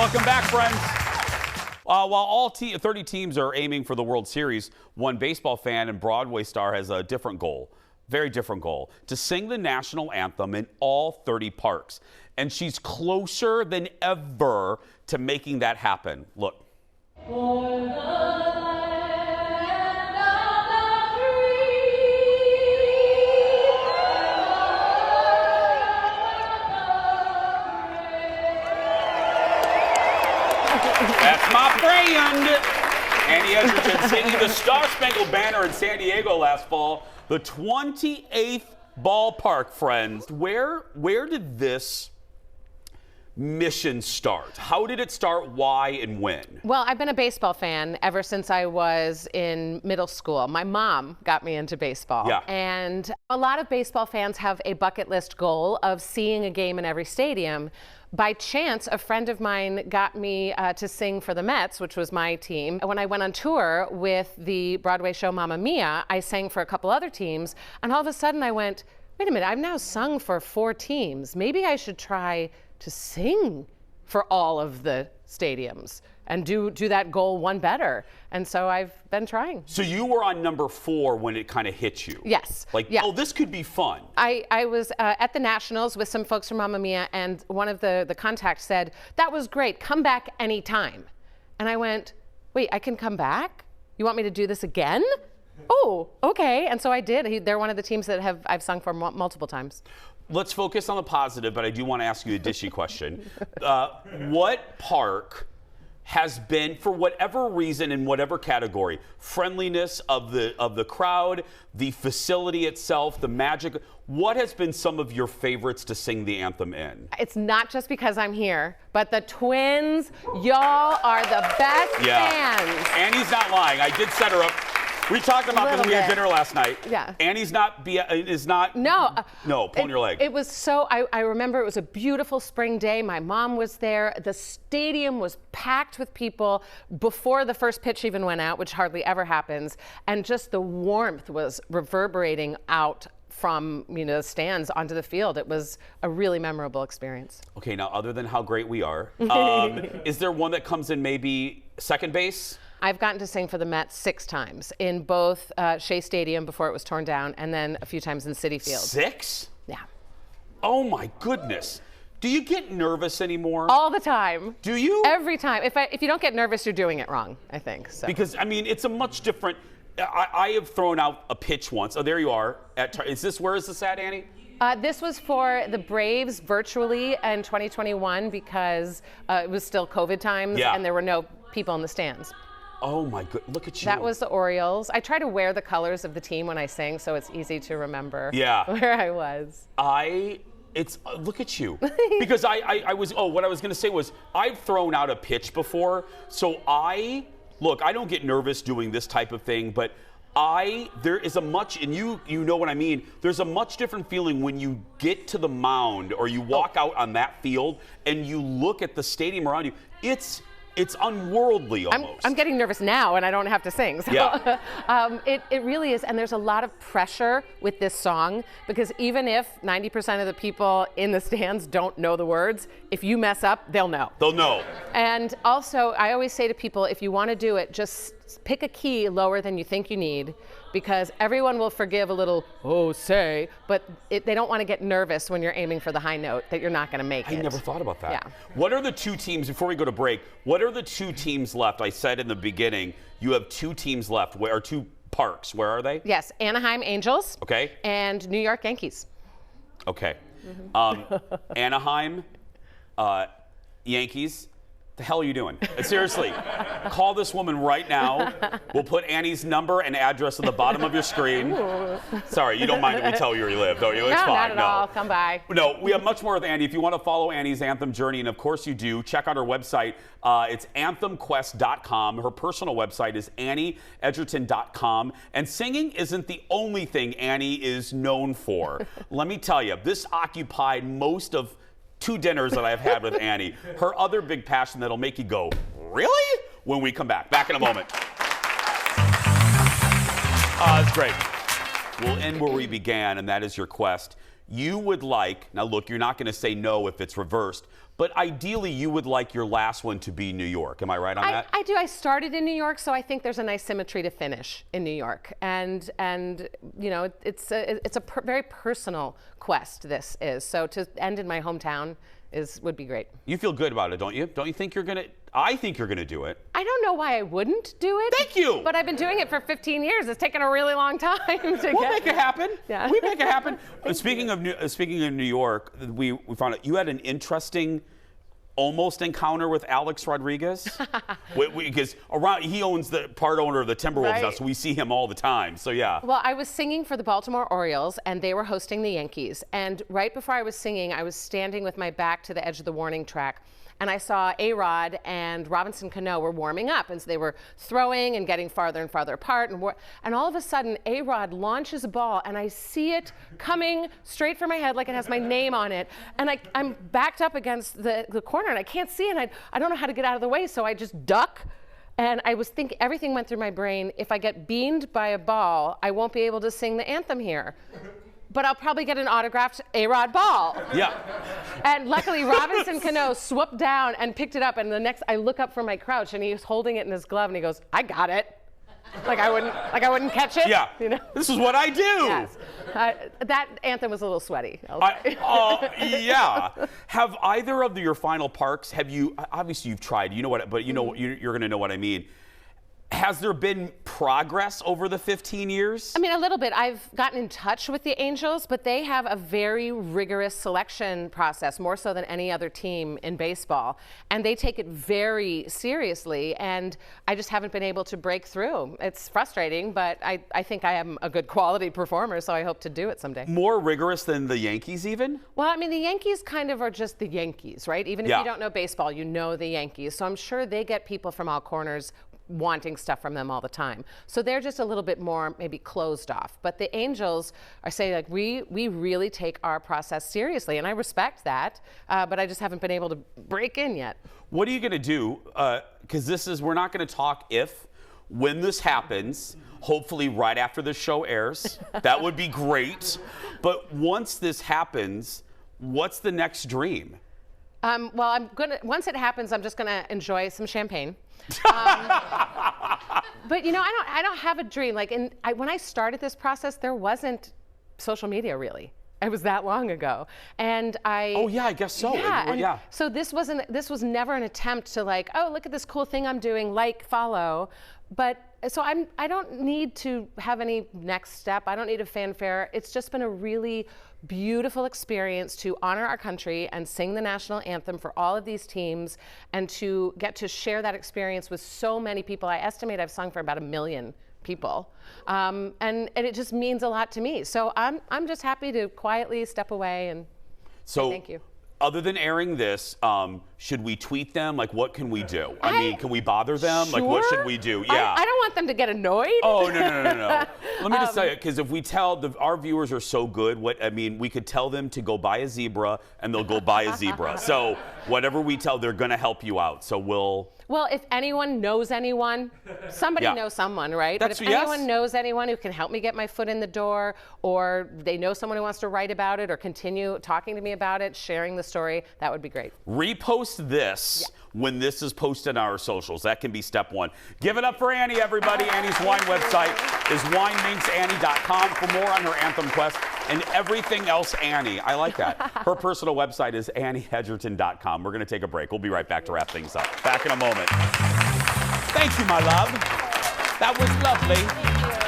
Welcome back, friends. While all 30 teams are aiming for the World Series, one baseball fan and Broadway star has a different goal, very different goal, to sing the national anthem in all 30 parks. And she's closer than ever to making that happen. Look. That's my friend. Annie Edgerton singing the Star-Spangled Banner in San Diego last fall. The 28th ballpark, friends. Where did this mission start? How did it start? Why and when? Well, I've been a baseball fan ever since I was in middle school. My mom got me into baseball. Yeah. And a lot of baseball fans have a bucket list goal of seeing a game in every stadium. By chance, a friend of mine got me to sing for the Mets, which was my team. When I went on tour with the Broadway show Mamma Mia, I sang for a couple other teams. And all of a sudden I went, wait a minute, I've now sung for 4 teams. Maybe I should try to sing for all of the stadiums and do that goal one better. And so I've been trying. So you were on number 4 when it kind of hit you? Yes. Like, yeah. Oh, this could be fun. I was at the Nationals with some folks from Mamma Mia, and one of the contacts said, that was great, come back anytime. And I went, wait, I can come back? You want me to do this again? Oh, okay. And so I did. They're one of the teams that I've sung for multiple times. Let's focus on the positive, but I do want to ask you a dishy question. What park has been, for whatever reason, in whatever category, friendliness of the crowd, the facility itself, the magic, what has been some of your favorites to sing the anthem in? It's not just because I'm here, but the Twins, y'all are the best fans. Annie's not lying. I did set her up. We talked about this when we had dinner last night. Yeah. Annie's not. No, pulling your leg. It was so. I remember it was a beautiful spring day. My mom was there. The stadium was packed with people before the first pitch even went out, which hardly ever happens. And just the warmth was reverberating out from the stands onto the field. It was a really memorable experience. Okay, now other than how great we are, is there one that comes in maybe second base? I've gotten to sing for the Mets 6 times in both Shea Stadium before it was torn down, and then a few times in Citi Field. 6? Yeah. Oh my goodness. Do you get nervous anymore? All the time. Do you? Every time. If you don't get nervous, you're doing it wrong, I think. So. Because, I mean, it's a much different. I have thrown out a pitch once. Oh, there you are. Where is this at, Annie? This was for the Braves virtually in 2021 because it was still COVID times and there were no people in the stands. Oh my good, look at you. That was the Orioles. I try to wear the colors of the team when I sing, so it's easy to remember where I was. Look at you. Because what I was gonna say was, I've thrown out a pitch before, so I don't get nervous doing this type of thing, but there is a much, and you know what I mean, there's a much different feeling when you get to the mound or you walk out on that field and you look at the stadium around you. It's unworldly almost. I'm getting nervous now and I don't have to sing. So, yeah. It really is. And there's a lot of pressure with this song because even if 90% of the people in the stands don't know the words, if you mess up, they'll know. They'll know. And also, I always say to people, if you want to do it, just pick a key lower than you think you need because everyone will forgive a little, but they don't want to get nervous when you're aiming for the high note that you're not going to make it. I never thought about that. Yeah. What are the 2 teams, before we go to break, what are the 2 teams left? I said in the beginning, you have 2 teams left, or 2 parks. Where are they? Yes, Anaheim Angels. Okay. And New York Yankees. Okay. Anaheim, Yankees. The hell are you doing? Seriously, call this woman right now. We'll put Annie's number and address at the bottom of your screen. Ooh. Sorry, you don't mind that we tell you where you live, don't you? It's no, fine. Not at all. Come by. No, we have much more with Annie. If you want to follow Annie's anthem journey, and of course you do, check out her website. It's anthemquest.com. Her personal website is annieedgerton.com. And singing isn't the only thing Annie is known for. Let me tell you, this occupied most of 2 dinners that I've had with Annie. Her other big passion that'll make you go, really? When we come back. Back in a moment. It's great. We'll end where we began, and that is your quest. you would like, now look, you're not going to say no if it's reversed, but ideally you would like your last one to be New York. Am I right on that? I do. I started in New York, so I think there's a nice symmetry to finish in New York. And you know, it's a very personal quest, this is. So to end in my hometown would be great. You feel good about it, don't you? Don't you think you're going to? I think you're going to do it. I don't know why I wouldn't do it. Thank you. But I've been doing it for 15 years. It's taken a really long time to We'll make it happen. Yeah. We make it happen. Speaking of New York, we found out you had an interesting almost encounter with Alex Rodriguez. Because he owns the part owner of the Timberwolves now, so we see him all the time. So yeah. Well, I was singing for the Baltimore Orioles, and they were hosting the Yankees. And right before I was singing, I was standing with my back to the edge of the warning track. And I saw A-Rod and Robinson Cano were warming up, and so they were throwing and getting farther and farther apart. And all of a sudden, A-Rod launches a ball, and I see it coming straight for my head like it has my name on it. And I'm backed up against the corner, and I can't see it. And I don't know how to get out of the way, so I just duck. And I was thinking, everything went through my brain, if I get beamed by a ball, I won't be able to sing the anthem here. But I'll probably get an autographed A-Rod ball. Yeah. And luckily, Robinson Cano swooped down and picked it up. And I look up from my crouch, and he's holding it in his glove, and he goes, "I got it." Like I wouldn't catch it. Yeah. You know? This is what I do. Yes. That anthem was a little sweaty. Yeah. Have either of your final parks? Obviously you've tried. You know what? But you know you're going to know what I mean. Has there been progress over the 15 years? I mean, a little bit. I've gotten in touch with the Angels, but they have a very rigorous selection process, more so than any other team in baseball. And they take it very seriously, and I just haven't been able to break through. It's frustrating, but I think I am a good quality performer, so I hope to do it someday. More rigorous than the Yankees even? Well, I mean, the Yankees kind of are just the Yankees, right? Even if you don't know baseball, you know the Yankees. So I'm sure they get people from all corners wanting stuff from them all the time. So they're just a little bit more maybe closed off. But the Angels are saying, like, we really take our process seriously, and I respect that, but I just haven't been able to break in yet. What are you going to do? Because we're not going to talk when this happens, hopefully right after the show airs. That would be great. But once this happens, what's the next dream? Well, once it happens, I'm just gonna enjoy some champagne. But you know, I don't have a dream. Like when I started this process, there wasn't social media really. It was that long ago, and Oh yeah, I guess so. Yeah. So this was never an attempt to like, oh, look at this cool thing I'm doing, like, follow. But so I don't need to have any next step. I don't need a fanfare. It's just been a really beautiful experience to honor our country and sing the national anthem for all of these teams, and to get to share that experience with so many people. I estimate I've sung for about 1 million people, and it just means a lot to me. So I'm just happy to quietly step away and say thank you. Other than airing this, should we tweet them? Like, what can we do? I mean, can we bother them? Sure. Like, what should we do? Yeah. I don't want them to get annoyed. Oh, no. Let me just tell you, because if we tell, our viewers are so good, we could tell them to go buy a zebra, and they'll go buy a zebra. So whatever we tell, they're going to help you out. So Well, if anyone knows anyone, somebody knows someone, right? But if anyone knows anyone who can help me get my foot in the door, or they know someone who wants to write about it or continue talking to me about it, sharing the story, that would be great. Repost this when this is posted on our socials. That can be step one. Give it up for Annie, everybody. Annie's wine website is wineminxannie.com for more on her Anthem Quest and everything else Annie. I like that. Her personal website is annieedgerton.com. We're going to take a break. We'll be right back to wrap things up. Back in a moment. Thank you, my love. That was lovely.